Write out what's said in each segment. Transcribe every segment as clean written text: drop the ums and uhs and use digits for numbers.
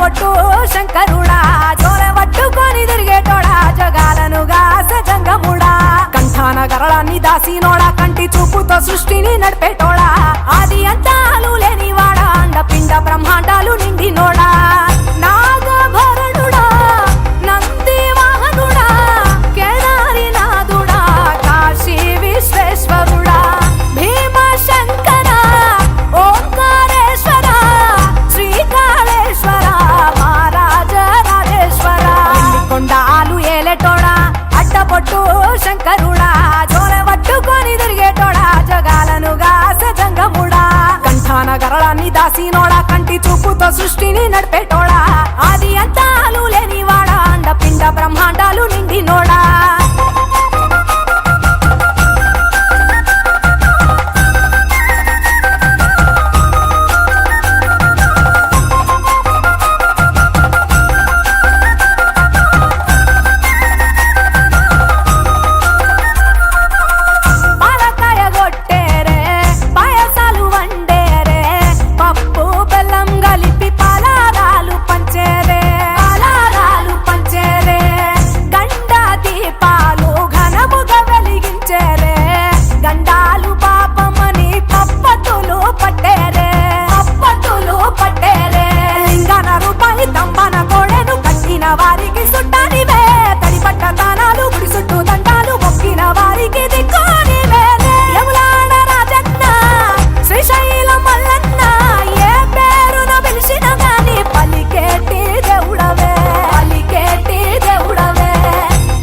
అడ్డపొట్టు శంకరుడా జోలె పట్టుకొని తిరిగేటోడా జగాలను గాసె జంగముడా కంఠాన గరళాన్ని దాసినోడా కంటి చూపుతో సృష్టిని నడిపేటోడా ఆది అంతాలు లేనివాడా అండపిండ బ్రహ్మాండాలు నిండినోడా నాగభరణుడా నంది వాహనుడా కేదారి నాథుడా కాశీ విశ్వేశ్వరుడా భీమ శంకర ఓంకారేశ్వర శ్రీకాళేశ్వర మహారాజ రాజేశ్వర కొండాలు ఏలేటోడా అడ్డపొట్టు శంకరుడా జోలె పట్టుకొని తిరిగేటోడా జగాలను గాసె జంగముడా కంఠాన గరళాన్ని దాసినోడా కంటి చూపుతో సృష్టిని నడిపేటోడా ఆది అంతాలు లేనివాడా అండపిండ బ్రహ్మాండాలు నిండినోడా వారికి సుట్టానివే తడిపట్ట దానాలు గుడి చుట్టూ దండాలు మొక్కిన వారికి దిక్కునివే యములాడ రాజన్న శ్రీశైలం మల్లన్న ఏ పేరున పిలిచిన గాని పలికేటి దేవుడవే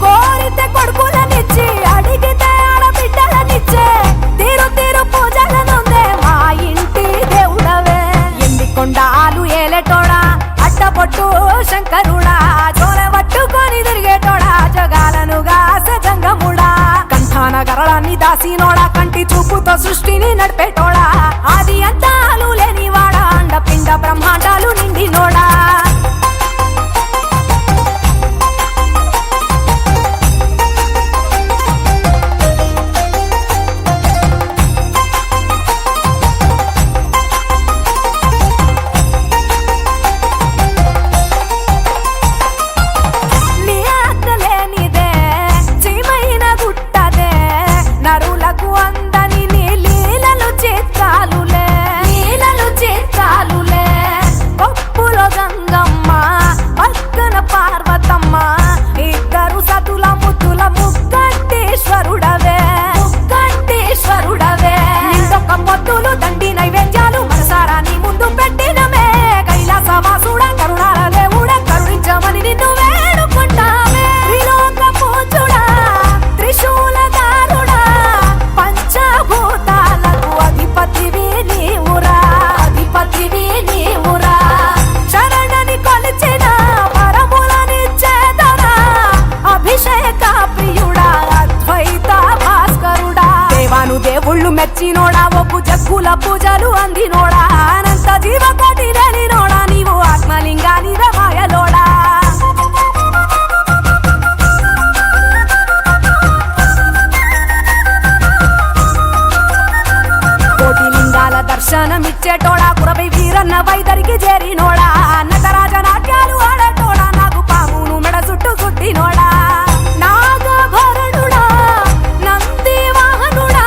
కోరితే కొడుకులనిచ్చి అడిగితే ఆడబిడ్డలనిచ్చే తీరు తీరు పూజలనుందే మా ఇంటి దేవుడవే ఎన్ని కొండాలు ఏలేటోడా అడ్డపొట్టు శంకరుడా జోలె పట్టుకొని తిరిగేటోడా జగాలను గాసె జంగముడా కంఠాన గరళాన్ని దాసినోడా కంటి చూపుతో సృష్టిని నడిపేటోడా ఆది అంతాలు లేనివాడా అండపిండ బ్రహ్మాండాలు నిండినోడా దేవుళ్ళు మెచ్చినోడా ఒప్పు జగ్గుల పూజలు అందినోడా అనంత జీవకోటి లేనినోడా నీవు ఆత్మలింగాని రమాయలోడా కోటి లింగాల దర్శనమిచ్చేటోడా కురవై వీరన్న వైదరికి చేరినోడా నటరాజ నాట్యాలు ఆడేటోడా నాకు పామును మెడ చుట్టూ చుట్టినోడా నాగభరణుడా నంది వాహనుడా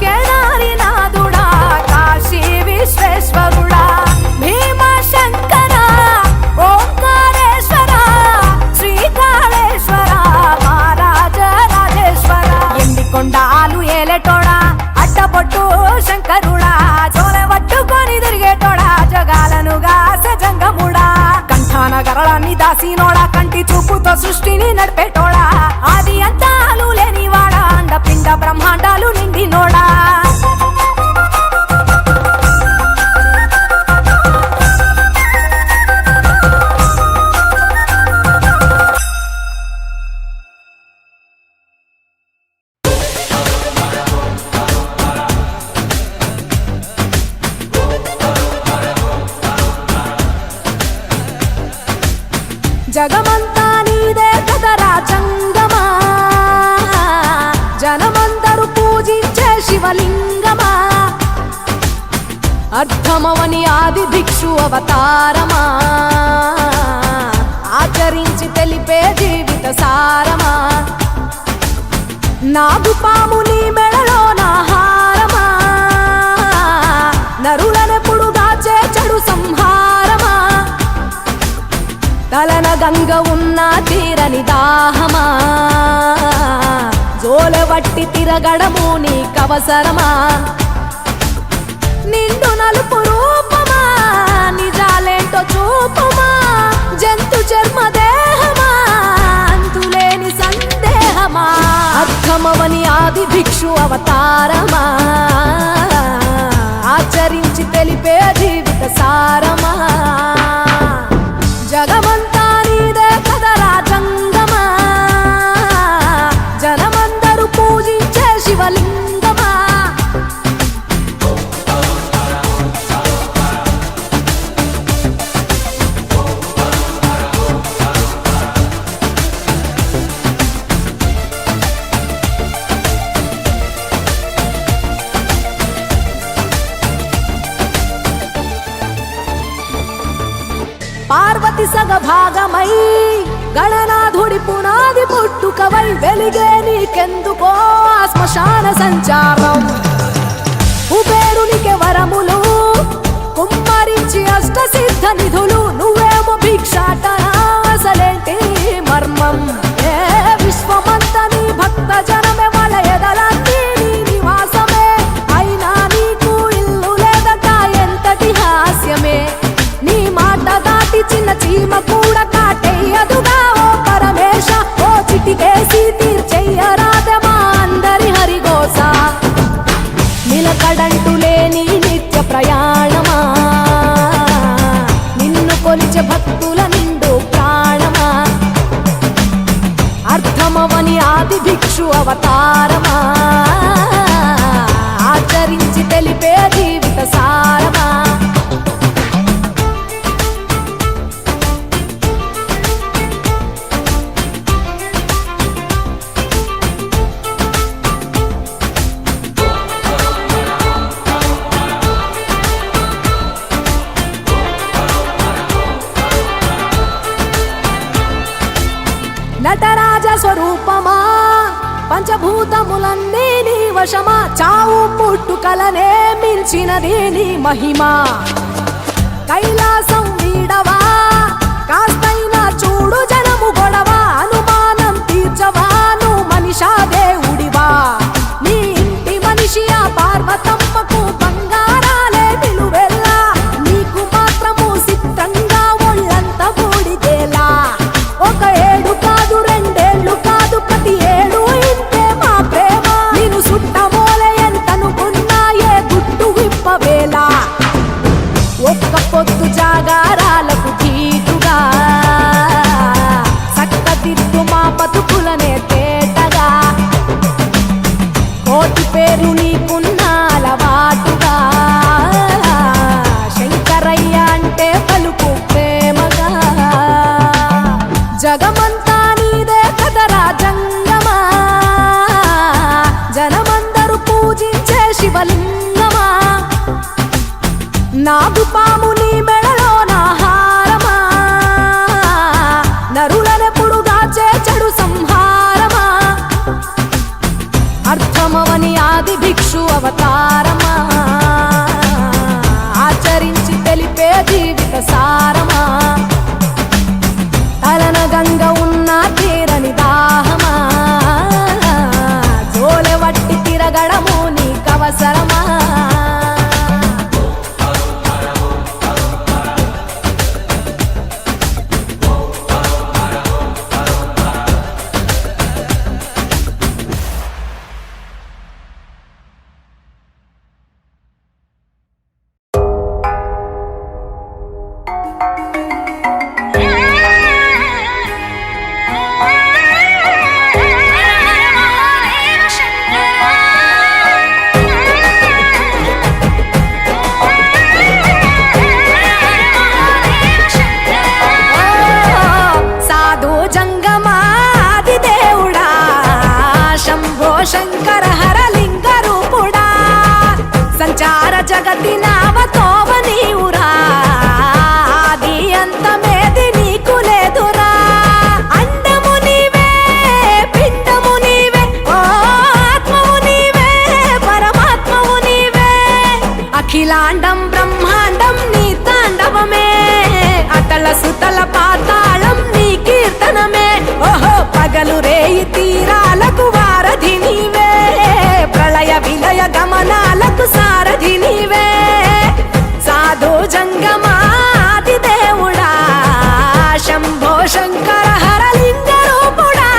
కేదారి నాథుడా కాశీ విశ్వేశ్వరుడా భీమ శంకర ఓంకారేశ్వర శ్రీకాళేశ్వర మహారాజ రాజేశ్వర ఎన్ని కొండాలు ఏలేటోడా అడ్డపొట్టు శంకరుడా జోలె పట్టుకొని తిరిగేటోడా జగాలను గాసె జంగముడా కంఠాన గరళాన్ని దాసినోడా కంటి చూపుతో సృష్టిని నడిపేటోడా ఆది అంతాలు లేనివాడా అండపిండ బ్రహ్మాండాలు నిండినోడా జగమంతా నీదే కదరా చంగమా జనమందరూ పూజించే శివలింగమా అర్థమవని ఆది భిక్షు అవతారమా, ఆచరించి తెలిపే జీవిత సారమా, నాగుపాము నీ మెడలో నాహారమా, నరులనెప్పుడు దాచే చెడు సంహారమా, తలన గంగ ఉన్న తీరని దాహమా, జోలవట్టి తిరగడము నీకవసరమా, నిండు నలుపు రూపమా, నిజాలేంటో చూపుమా, జంతు చర్మ దేహమా, అంతులేని సందేహమా, అర్థమవని ఆది భిక్షు అవతారమా, ఆచరించి తెలిపే జీవిత సారమా, జగమంతా నీదే కదరా జంగమా, జనమందరూ పూజించే శివలింగమా, పార్వతి సగభాగమై గణనాథుడి పునాది పుట్టుకవై వెలిగే నీకెందుకో శ్మశాన సంచారం, కుబేరునికి వరములు కుమ్మరించి అష్ట సిద్ధ నిధులు, నువ్వేమో భిక్షాటన అసలేంటి మర్మం, ఏ విశ్వమంత నీ భక్త జనమే వాళ్ళ ఎదలంతి నీ నివాసమే, అయినా నీకు ఇల్లు లేదట ఎంతటి హాస్యమే, నీ మాట దాటి చిన్న చీమ కూడా కాటేయదుగా ఓ పరమేశ, ఓ చిటికేసి తీర్చెయ్యరాదమా అందరి హరిగోస, నిలకడంటు లేని నిత్య ప్రయాణమా, నిన్ను కొలిచే భక్తుల నిండు ప్రాణమా, అర్థమవని ఆది భిక్షు అవతారమా, ఆచరించి తెలిపే జీవిత సారమా, నటరాజ స్వరూపమా, పంచభూతములన్నీ నీ వశమా, చావు పుట్టుకలనే మించినది నీ మహిమా, కైలాసం వీడవా కాస్తైనా చూడు జనము గొడవ, అనుమానం తీర్చవా నువ్వు మనిషా దేవుడివా, నీ ఇంటి మనిషి ఆ పార్వతమ్మకు బంగారాలే నిలువెల్లా, నీకు మాత్రము సిద్ధంగా ఒళ్ళంత బూడిదేలా, ఒక ఏడు కాదు రెండేళ్లు కాదు ప్రతి ఏడు ఇంతే మా ప్రేమ, నేను సుట్టమోలే ఎంతనుకున్నా ఏ గుట్టు విప్పవేలా, ఒక్క పొద్దు జాగారాలకు ధీటుగా సక్కదిద్దు మా బతుకులనే తేటగా, కోటి పేరు నీకున్న అలవాటుగా, శంకరయ్య అంటే పలుకు ప్రేమగా, జగమంతా నీదే కదరా జంగమా, జనమందరూ పూజించే శివలింగమా, నాగుపాము నీ మెడలో నాహారమా, నరులనెప్పుడు దాచే చెడు సంహారమా, అర్థమవని ఆది భిక్షు అవతారమా, ఆచరించి తెలిపే జీవిత సారమా, తలన గంగ ఉన్న తీరని దాహమా, జోలెవట్టి తిరగడము నీకవసరమా, శంకర హరలింగ రూపుడా సంచార జగతి నావతో అఖిలాండం బ్రహ్మాండం నీ తాండవమే, అతల సుతల పాతాళం నీ కీర్తనమే. ఓహో పగలు రేయి తీరాలకు వారధి నీవే, ప్రళయ విలయ గమనాలకు సారథి నీవే. సాధు జంగమాది దేవుడా శంభో శంకర హరలింగ రూపుడా.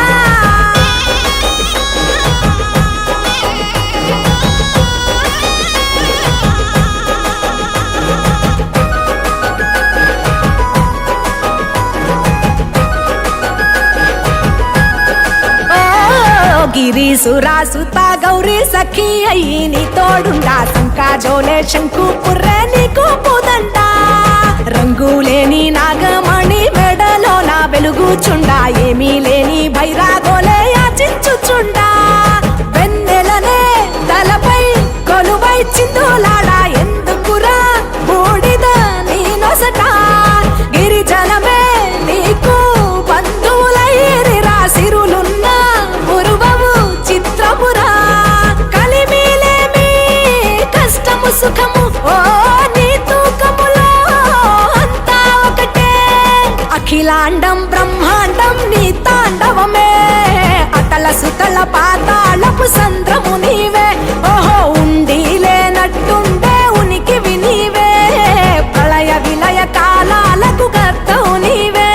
గిరీసురాసుత గౌరీ సఖీ అయ్యి నీ తోడుండా, సంకాజోలే శంకు పుర్రే నీకు పూదంట. రంగులేని నాగమణి మెడలో నా వెలుగుచుండా, ఏమీ లేని భైరాగోలే యాచించుచుండా. వెన్నెలనే తలపై కొలువై చిందులాడా, ఎందుకురా బూడిద నీ నొసట. గిరిజనమే నీకు బంధువులైరిరా, సిరులున్న పురువవు చిత్రపురా. కలిమిలేమి కష్టము సుఖము ఓ నీ తూకములో అంతా ఒకటే. అఖిలాండం బ్రహ్మాండం నీ తాండవమే, అతల సుతల పాతాళపు సంద్రము నీవే. ఓహో ఉండి లేనట్టుండే ఉనికివి నీవే, ప్రళయ విలయ కాలాలకు కర్తవు నీవే.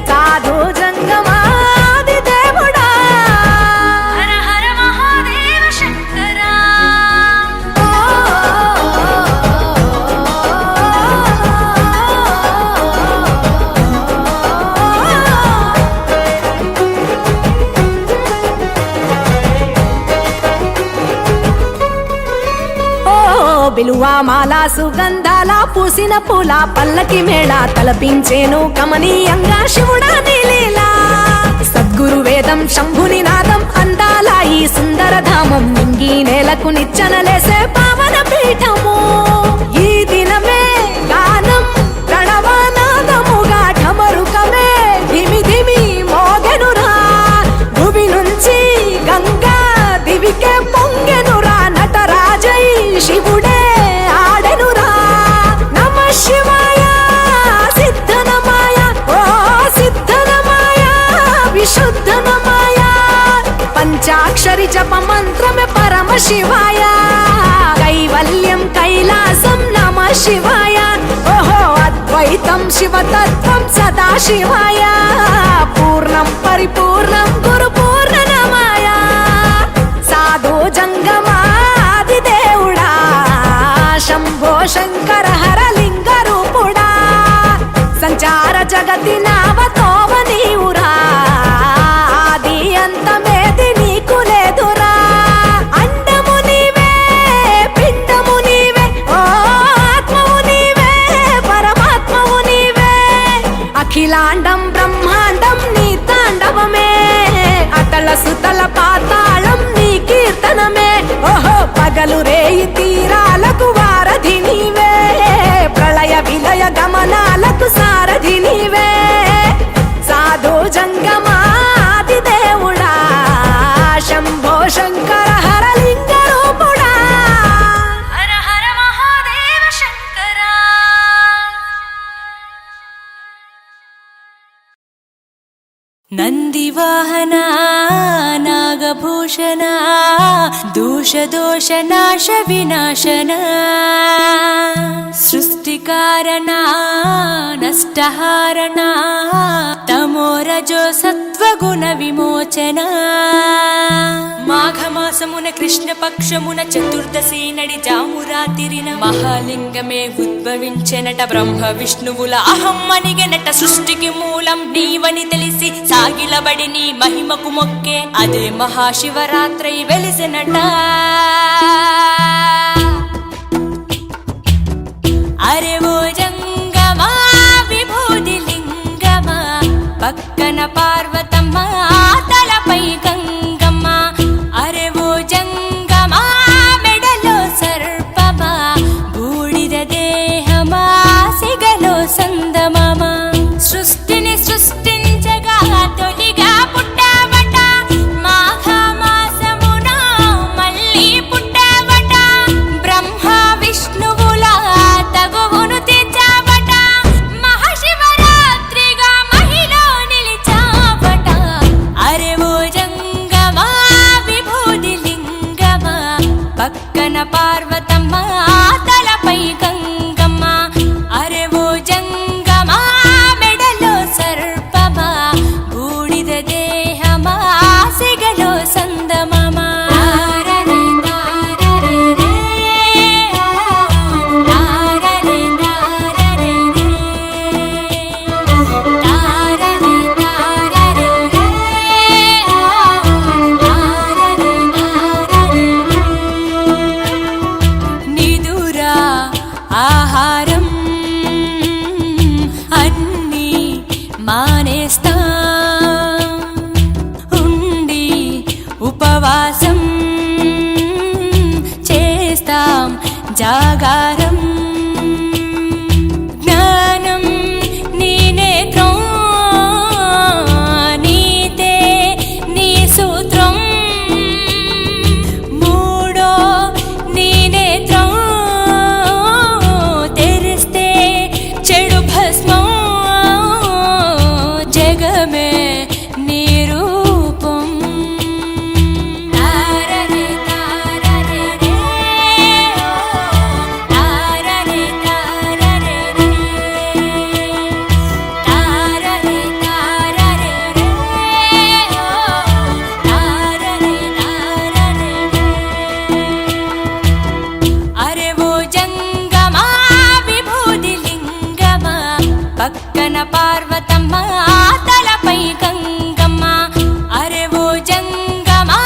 సాధు జంగమాది దేవుడా హర హర మహాదేవ శంకర. బిలువా మాల సుగంధాల పూసిన పూల పల్లకి మేళ తలపించేను కమనీయంగా శివుడా నీలీలా. సద్గురు వేదం శంభుని నాదం అందాల ఈ సుందర ధామం, నింగి నేలకు నిచ్చనలేసే పావన పీఠము. ఈ దినమే గానం ప్రణవనాదముగా ఢమరుకమే ధిమి ధిమి మోగెనురా. భువి నుంచి గంగా దివికే పొంగెనురా, నటరాజై శివుడే ఆడెనురా. నమ శివాయ సిద్ధనమాయ ఓ సిద్ధనమాయ విశుద్ధనమాయ. పంచాక్షరి జప మంత్రమే పరమ శివాయ, కైవల్యం కైలాసం నమ శివాయ. ఓహో అద్వైతం శివతత్వం సదా శివాయ, పూర్ణం పరిపూర్ణం గురు పూర్ణనమాయ. సాధు జంగమాది దేవుడా శంభో శంకర హరలింగ రూపుడా. సంచార జగతి నావతోవ నీవురా, ఆది అంతమేది నీకు లేదురా. అండము నీవే పిండము నీవే, ఓ ఆత్మవు నీవే పరమాత్మవు నీవే. అఖిలాండం బ్రహ్మాండం నీ తాండవమే, అతల సుతల పాతాళం నీ కీర్తనమే. ఓహో పగలు రేయి తీరాలకు వారధి నీవే, ప్రళయ విలయ గమనాలకు సారథి నీవే. సాధు జంగమాది దేవుడా శంభో శంకర హరలింగ రూపుడా. హర హర మహాదేవ శంకర. నందివాహన నాగభూషణ దోష దోష నాశ వినాశన. సృష్టికారణ నష్టహారణ తమోరజో సత్వగుణ విమోచన. మాఘమాసమున కృష్ణపక్షమున చతుర్దశి నడి జామురాతిరిన మహాలింగమే ఉద్భవించెనట. బ్రహ్మ విష్ణువుల అహం అనిగెనట. సృష్టికి మూలం నీవని తెలిసి సాగిలబడి నీ మహిమకు మొక్కే అదే మహాశివరాత్రి వెలిసినట. అరే ఓ జంగమా విభూది లింగమా, పక్కన పార్వతమ్మ తలపై గంగమ్మ. అరే ఓ జంగమా మెడలో సర్పమా, బూడిద దేహమా సిగలో సందమమ. సృష్టిని సృష్టించగా తొలిగా పుట్టావట, మాఘమాసమున మళ్ళీ పుట్టావట. జాగారం జ్ఞానం నీ నేత్రం నీతే నీ సూత్రం మూడో నీ నేత్రం తెరిస్తే చెడు భస్మం జగమే నీ రూపం తారరే తారరే రే తారరే తారరే రే తారరే తారరే రే తారరే తారరే అరే ఓ జంగమా విభూది లింగమా పక్కన పార్వతమ్మ తలపై గంగమ్మ అరే ఓ జంగమా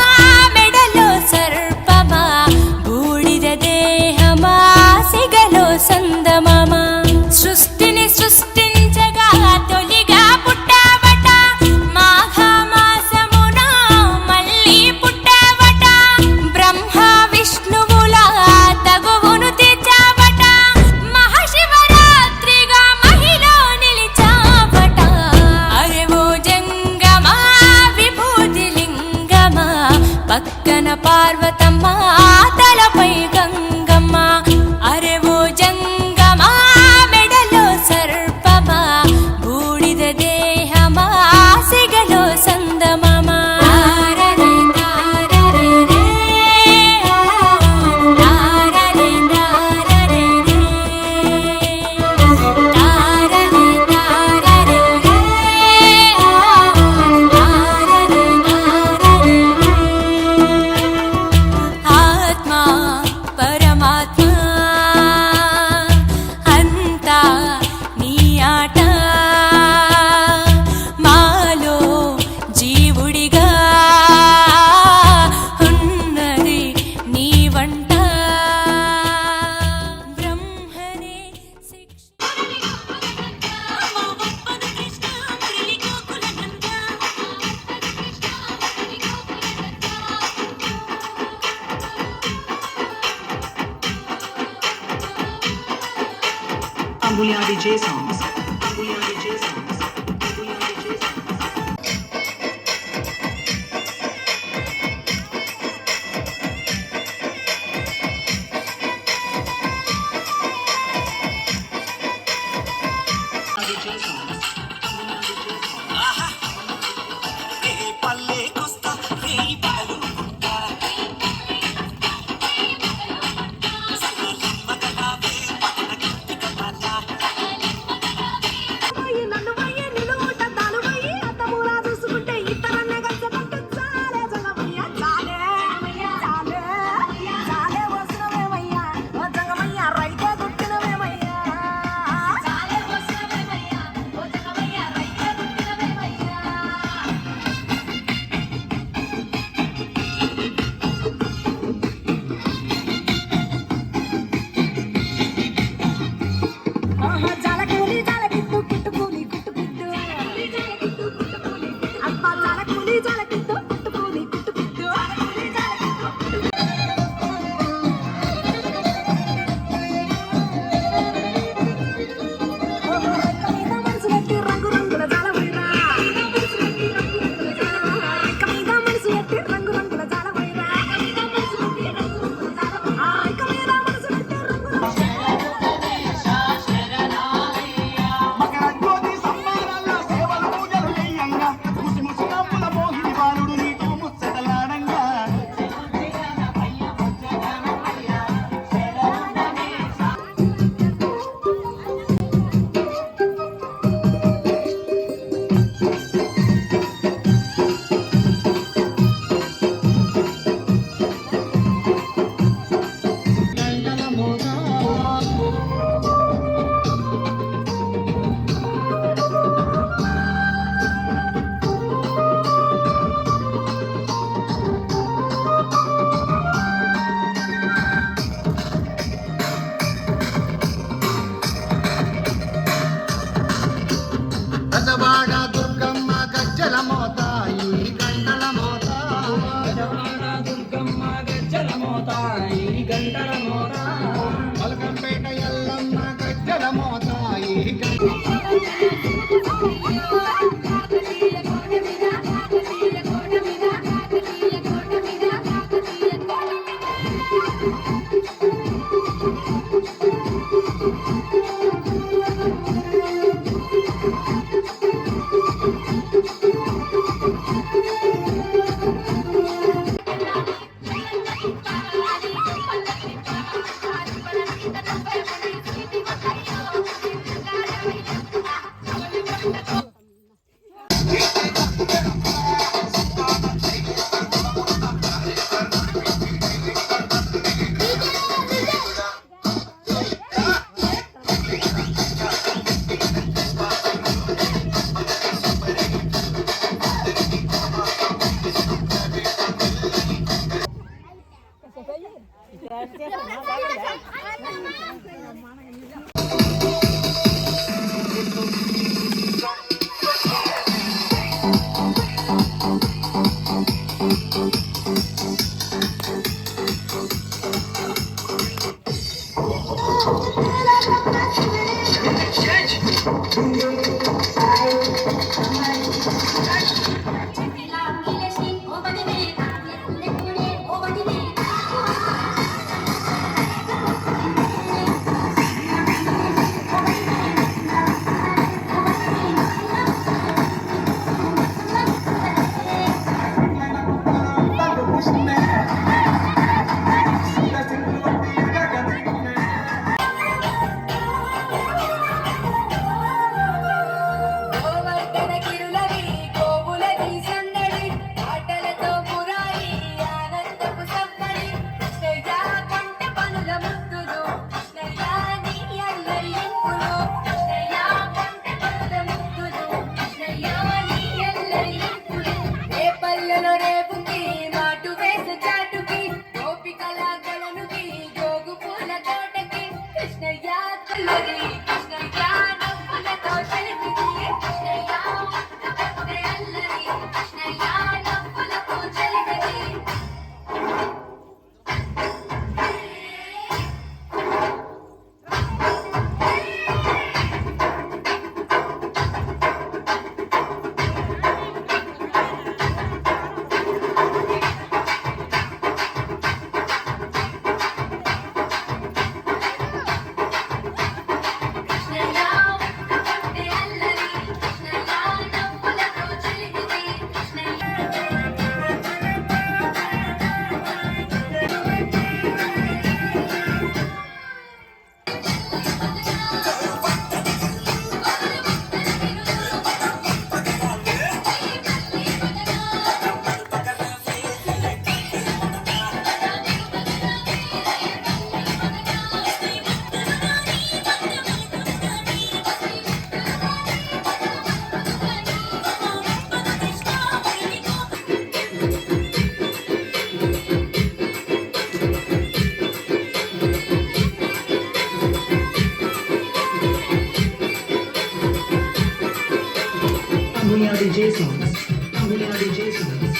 మెడలో సర్పమా బూడిద దేహమా సిగలో సందమమా సృష్టిని సృష్టించగా తొలిగా పుట్టావట మాఘమాసమున మళ్ళీ పుట్టావట బ్రహ్మ విష్ణువుల తగువును తీర్చావట మహాశివరాత్రిగా మహిలో నిలిచావట అరే ఓ జంగమా విభూతి లింగమా పక్కన పార్వతమ్మ తలపై గంగమ్మ అరే ఓ జంగమా మెడలో సర్పమా బూడిద దేహమా సిగలో సందమమా తారరే తారరే రే తారరే తారరే రే తారరే తారరే రే తారరే తారరే ఆత్మ పరమాత్మ అంతా నీ ఆట మాలో జీవుడిగా ఉన్నది నీ వంట బ్రహ్మనే శిక్ష Ambulia DJ songs. Ambulia DJ songs. Ambulia DJ songs. DJ songs. Ambulia DJ songs. పల్లె కొస్తా రేయి పగలు ఉంటా సగలిమ్మగలావే పక్కన గంటి కట్టాలా Ambulia DJ songs. Ambulia DJ songs.